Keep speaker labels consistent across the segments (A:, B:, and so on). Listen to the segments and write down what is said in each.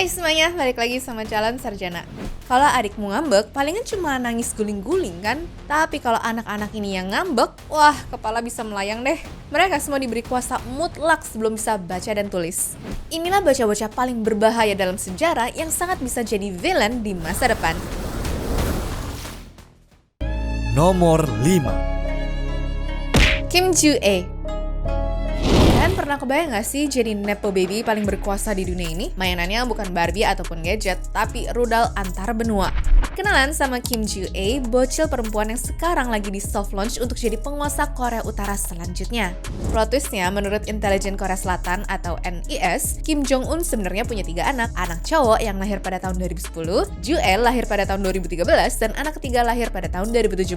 A: Hai semuanya, balik lagi sama Calon Sarjana. Kalau adikmu ngambek, palingan cuma nangis guling-guling kan? Tapi kalau anak-anak ini yang ngambek, wah kepala bisa melayang deh. Mereka semua diberi kuasa mutlak sebelum bisa baca dan tulis. Inilah bocah-bocah paling berbahaya dalam sejarah yang sangat bisa jadi villain di masa depan.
B: Nomor 5.
A: Kim Joo-ae. Kalian pernah kebayang gak sih jadi Nepo Baby paling berkuasa di dunia ini? Mainannya bukan Barbie ataupun gadget, tapi rudal antar benua. Kenalan sama Kim Joo-ae, bocil perempuan yang sekarang lagi di soft launch untuk jadi penguasa Korea Utara selanjutnya. Plot twistnya, menurut intelijen Korea Selatan atau NIS, Kim Jong-un sebenarnya punya 3 anak. Anak cowok yang lahir pada tahun 2010, Joo-ae lahir pada tahun 2013, dan anak ketiga lahir pada tahun 2017.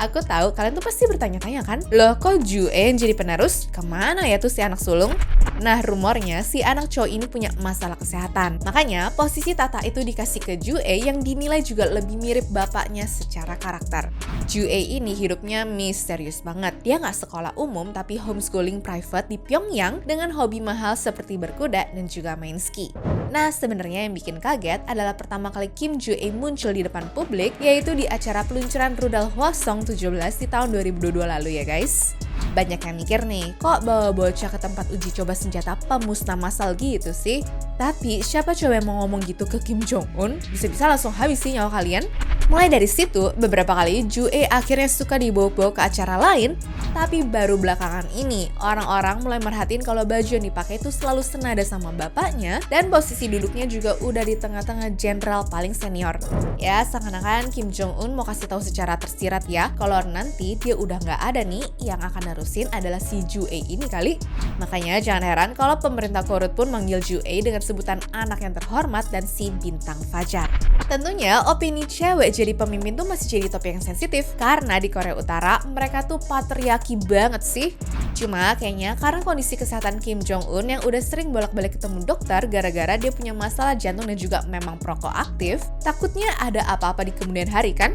A: Aku tahu kalian tuh pasti bertanya-tanya kan, loh kok Joo-ae yang jadi penerus? Kemana ya tuh si anak sulung? Nah, rumornya si anak cowok ini punya masalah kesehatan. Makanya posisi tata itu dikasih ke Joo-ae yang dinilai juga lebih mirip bapaknya secara karakter. Joo-ae ini hidupnya misterius banget. Dia nggak sekolah umum tapi homeschooling private di Pyongyang dengan hobi mahal seperti berkuda dan juga main ski. Nah, sebenarnya yang bikin kaget adalah pertama kali Kim Joo-ae muncul di depan publik, yaitu di acara peluncuran rudal Hwasong 17 di tahun 2022 lalu ya guys. Banyak yang mikir nih, kok bawa bocah ke tempat uji coba senjata pemusnah massal gitu sih? Tapi siapa coba yang mau ngomong gitu ke Kim Jong-un? Bisa-bisa langsung habis sih nyawa kalian. Mulai dari situ, beberapa kali Joo-ae akhirnya suka dibawa-bawa ke acara lain. Tapi baru belakangan ini, orang-orang mulai merhatiin kalau baju yang dipakai itu selalu senada sama bapaknya. Dan posisi duduknya juga udah di tengah-tengah jenderal paling senior. Ya, seakan-akan Kim Jong-un mau kasih tahu secara tersirat ya, kalau nanti dia udah nggak ada nih, yang akan nerusin adalah si Joo-ae ini kali. Makanya jangan heran kalau pemerintah Korut pun manggil Joo-ae dengan sebutan anak yang terhormat dan si bintang fajar. Tentunya opini cewek jadi pemimpin tuh masih jadi topik yang sensitif karena di Korea Utara mereka tuh patriarki banget sih. Cuma kayaknya karena kondisi kesehatan Kim Jong-un yang udah sering bolak-balik ketemu dokter gara-gara dia punya masalah jantung dan juga memang perokok aktif, takutnya ada apa-apa di kemudian hari kan?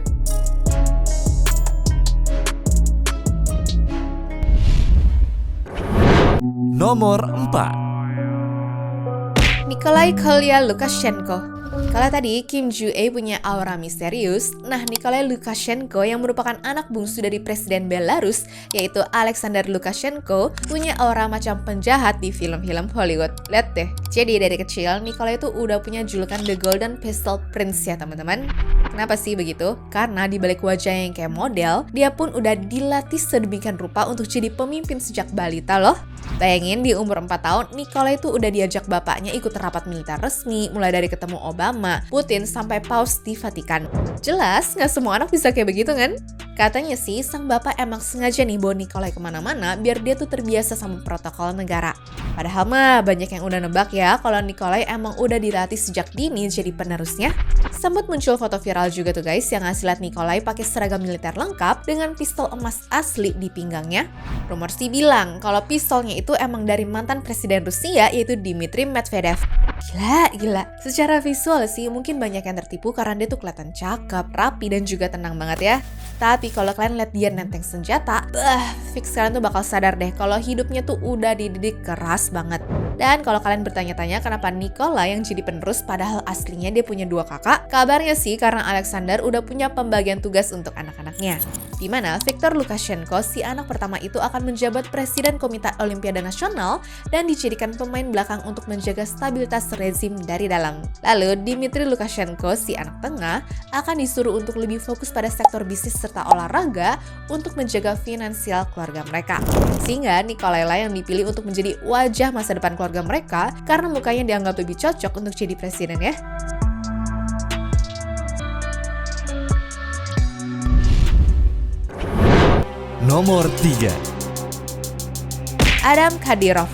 B: Nomor 4.
A: Nikolai Kolya Lukashenko. Kalau tadi Kim Joo-ae punya aura misterius, nah Nikolai Lukashenko yang merupakan anak bungsu dari Presiden Belarus, yaitu Alexander Lukashenko, punya aura macam penjahat di film-film Hollywood. Lihat deh, jadi dari kecil Nikolai itu udah punya julukan The Golden Pistol Prince ya teman-teman. Kenapa sih begitu? Karena di balik wajah yang kayak model, dia pun udah dilatih sedemikian rupa untuk jadi pemimpin sejak balita loh. Bayangin di umur 4 tahun, Nikolai itu udah diajak bapaknya ikut rapat militer resmi, mulai dari ketemu Obama, Putin, sampai Paus di Vatikan. Jelas, nggak semua anak bisa kayak begitu kan? Katanya sih, sang bapak emang sengaja nih bawa Nikolai kemana-mana biar dia tuh terbiasa sama protokol negara. Padahal mah banyak yang udah nebak ya kalau Nikolai emang udah dilatih sejak dini jadi penerusnya. Sempat muncul foto viral juga tuh guys yang ngasih lihat Nikolai pakai seragam militer lengkap dengan pistol emas asli di pinggangnya. Rumor sih bilang kalau pistolnya itu emang dari mantan presiden Rusia yaitu Dmitry Medvedev. Gila. Secara visual sih mungkin banyak yang tertipu karena dia tuh kelihatan cakep, rapi dan juga tenang banget ya. Tapi kalau kalian lihat dia nenteng senjata, fix kalian tuh bakal sadar deh kalau hidupnya tuh udah dididik keras banget. Dan kalau kalian bertanya-tanya kenapa Nikolai yang jadi penerus padahal aslinya dia punya 2 kakak, kabarnya sih karena Alexander udah punya pembagian tugas untuk anak-anaknya. Dimana Viktor Lukashenko, si anak pertama itu akan menjabat Presiden Komite Olimpiade Nasional dan dijadikan pemain belakang untuk menjaga stabilitas rezim dari dalam. Lalu Dmitry Lukashenko, si anak tengah, akan disuruh untuk lebih fokus pada sektor bisnis serta olahraga untuk menjaga finansial keluarga mereka. Sehingga Nikolai lah yang dipilih untuk menjadi wajah masa depan keluarga mereka karena mukanya dianggap lebih cocok untuk jadi presiden ya.
B: Nomor 3.
A: Adam Kadyrov.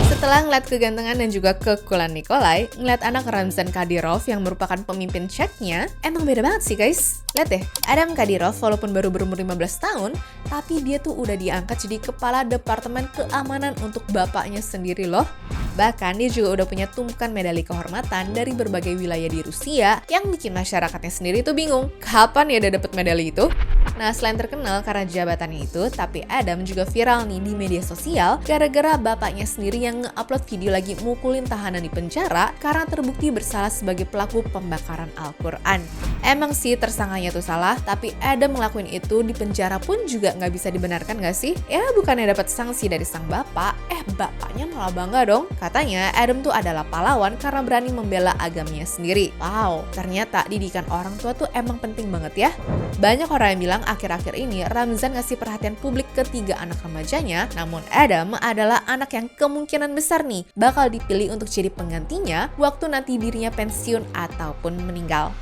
A: Setelah ngeliat kegantengan dan juga kekulan Nikolai, ngeliat anak Ramzan Kadyrov yang merupakan pemimpin Czechnya, emang beda banget sih guys. Lihat deh, Adam Kadyrov walaupun baru berumur 15 tahun, tapi dia tuh udah diangkat jadi kepala Departemen Keamanan untuk bapaknya sendiri loh. Bahkan dia juga udah punya tumpukan medali kehormatan dari berbagai wilayah di Rusia yang bikin masyarakatnya sendiri tuh bingung, kapan ya dia dapat medali itu? Nah, selain terkenal karena jabatannya itu, tapi Adam juga viral nih di media sosial gara-gara bapaknya sendiri yang nge-upload video lagi mukulin tahanan di penjara karena terbukti bersalah sebagai pelaku pembakaran Al-Quran. Emang sih tersangkanya tuh salah, tapi Adam ngelakuin itu di penjara pun juga nggak bisa dibenarkan nggak sih? Ya bukannya dapat sanksi dari sang bapak, bapaknya malah bangga dong. Katanya Adam tuh adalah pahlawan karena berani membela agamanya sendiri. Wow, ternyata didikan orang tua tuh emang penting banget ya. Banyak orang yang bilang akhir-akhir ini Ramzan ngasih perhatian publik ke 3 anak remajanya, namun Adam adalah anak yang kemungkinan besar nih bakal dipilih untuk jadi penggantinya waktu nanti dirinya pensiun ataupun meninggal.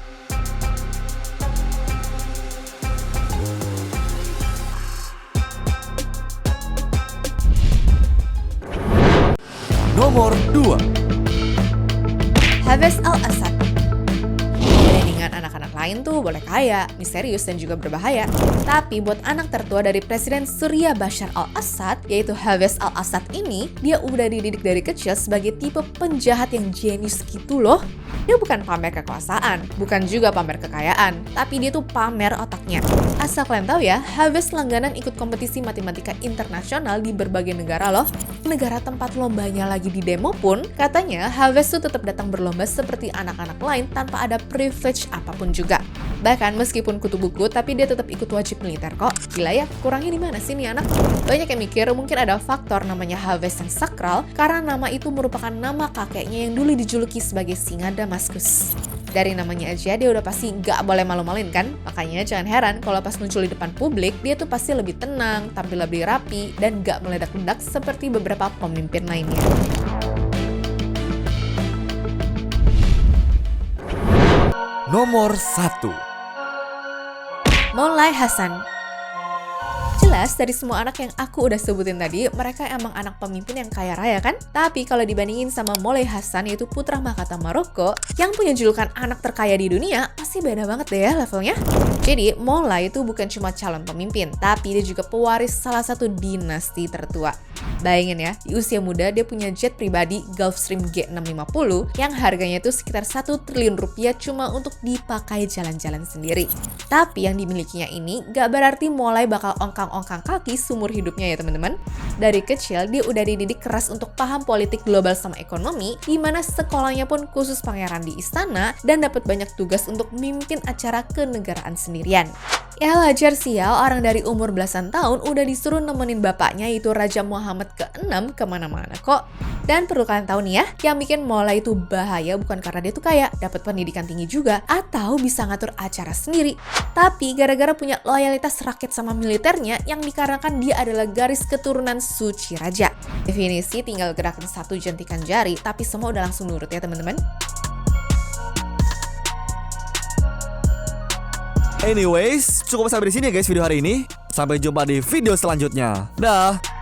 B: Nomor 2.
A: Hafez al-Assad. Dengan anak-anak lain tuh boleh kaya, misterius dan juga berbahaya. Tapi buat anak tertua dari Presiden Syria Bashar al-Assad, yaitu Hafez al-Assad ini, dia udah dididik dari kecil sebagai tipe penjahat yang jenius gitu loh. Dia bukan pamer kekuasaan, bukan juga pamer kekayaan, tapi dia tuh pamer otaknya. Asal kalian tahu ya, Hafez langganan ikut kompetisi matematika internasional di berbagai negara loh. Negara tempat lombanya lagi di demo pun, katanya Hafez tuh tetap datang berlomba seperti anak-anak lain tanpa ada privilege apapun juga. Bahkan meskipun kutu buku, tapi dia tetap ikut wajib militer kok. Gila ya, kurangnya di mana sih nih anak? Banyak yang mikir mungkin ada faktor namanya Hafez yang sakral, karena nama itu merupakan nama kakeknya yang dulu dijuluki sebagai singa Damaskus. Dari namanya aja dia udah pasti gak boleh malu-maluin kan? Makanya jangan heran kalau pas muncul di depan publik, dia tuh pasti lebih tenang, tampil lebih rapi, dan gak meledak-ledak seperti beberapa pemimpin lainnya.
B: Nomor 1.
A: Molay Hassan. Jelas dari semua anak yang aku udah sebutin tadi, mereka emang anak pemimpin yang kaya raya kan? Tapi kalau dibandingin sama Molay Hassan, yaitu putra mahkota Maroko, yang punya julukan anak terkaya di dunia, pasti beda banget deh ya levelnya. Jadi, Molay itu bukan cuma calon pemimpin, tapi dia juga pewaris salah satu dinasti tertua. Bayangin ya, di usia muda dia punya jet pribadi Gulfstream G650 yang harganya itu sekitar 1 triliun rupiah cuma untuk dipakai jalan-jalan sendiri. Tapi yang dimilikinya ini gak berarti Molay bakal ongkang-ongkang kaki seumur hidupnya ya teman-teman. Dari kecil dia udah dididik keras untuk paham politik global sama ekonomi, di mana sekolahnya pun khusus pangeran di istana dan dapat banyak tugas untuk memimpin acara kenegaraan sendirian. Ya wajar sih ya, orang dari umur belasan tahun udah disuruh nemenin bapaknya yaitu Raja Muhammad ke-6 kemana-mana kok. Dan perlu kalian tahu nih ya, yang bikin Molay itu bahaya bukan karena dia tuh kaya, dapat pendidikan tinggi juga, atau bisa ngatur acara sendiri. Tapi gara-gara punya loyalitas rakyat sama militernya yang dikarenakan dia adalah garis keturunan suci raja. Definisi tinggal gerakan satu jentikan jari, tapi semua udah langsung nurut ya teman-teman.
B: Anyways, cukup sampai di sini ya guys video hari ini. Sampai jumpa di video selanjutnya. Dah.